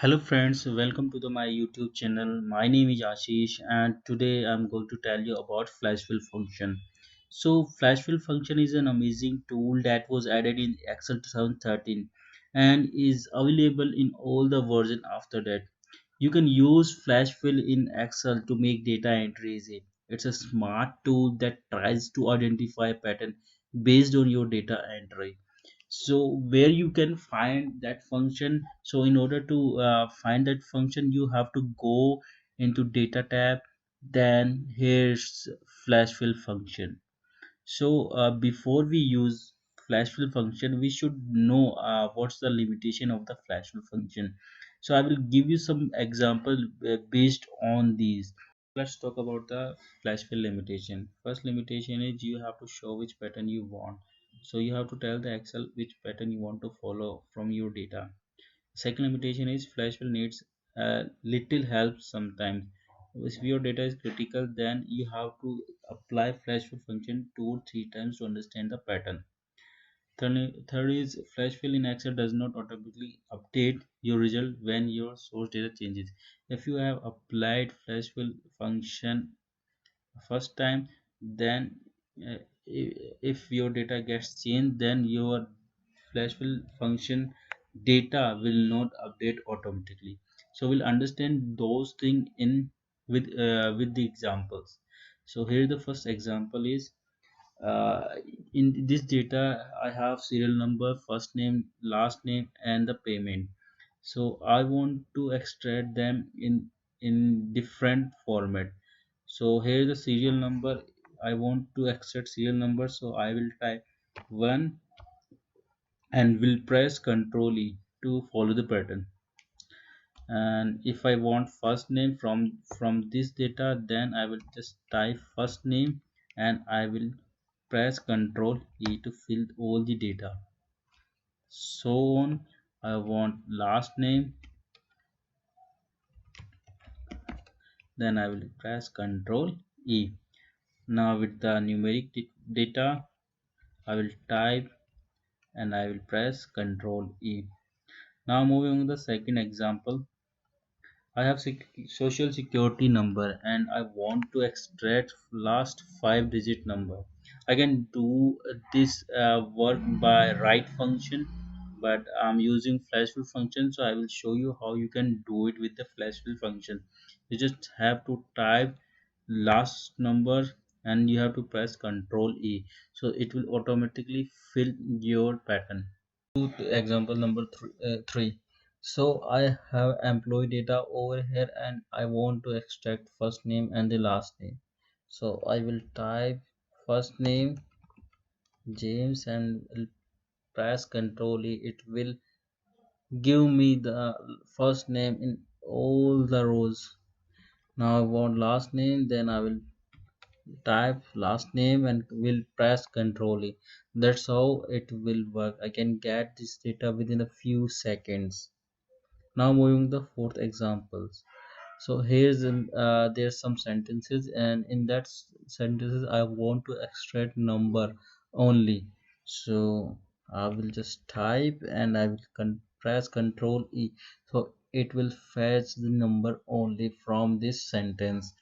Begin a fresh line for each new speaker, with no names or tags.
Hello friends, welcome to my YouTube channel. My name is Ashish and today I'm going to tell you about flash fill function. So flash fill function is an amazing tool that was added in Excel 2013 and is available in all the version after that. You can use flash fill in Excel to make data entries. It's a smart tool that tries to identify a pattern based on your data entry. So where you can find that function, so in order to find that function you have to go into data tab, then here's flash fill function. So before we use flash fill function we should know what's the limitation of the flash fill function. So I will give you some example based on these. Let's talk about the flash fill limitation. First limitation is you have to show which pattern you want. So you have to tell the Excel which pattern you want to follow from your data. Second limitation is flash fill needs little help sometimes. If your data is critical, then you have to apply flash fill function 2 or 3 times to understand the pattern. Third is flash fill in Excel does not automatically update your result when your source data changes. If you have applied flash fill function first time, then if your data gets changed, then your flash fill function data will not update automatically. So we'll understand those things in with the examples. So here the first example is uh, in this data I have serial number, first name, last name and the payment. So I want to extract them in different format. So here is the serial number. I want to extract serial number, so I will type 1 and will press Ctrl E to follow the pattern. And if I want first name from this data, then I will just type first name and I will press Ctrl E to fill all the data. So on, I want last name, then I will press Ctrl E. Now with the numeric data, I will type and I will press Ctrl E. Now moving on to the second example, I have social security number and I want to extract last 5 digit number. I can do this work by write function, but I'm using flash fill function, so I will show you how you can do it with the flash fill function. You just have to type last number and you have to press Ctrl E, so it will automatically fill your pattern. To example number three. So I have employee data over here and I want to extract first name and the last name. So I will type first name James and will press Ctrl E. It will give me the first name in all the rows. Now I want last name, then I will type last name and will press Ctrl E. That's how it will work. I can get this data within a few seconds. Now moving to the fourth examples. So here's there's some sentences and in that sentences I want to extract number only. So I will just type and I will press Ctrl E. So it will fetch the number only from this sentence.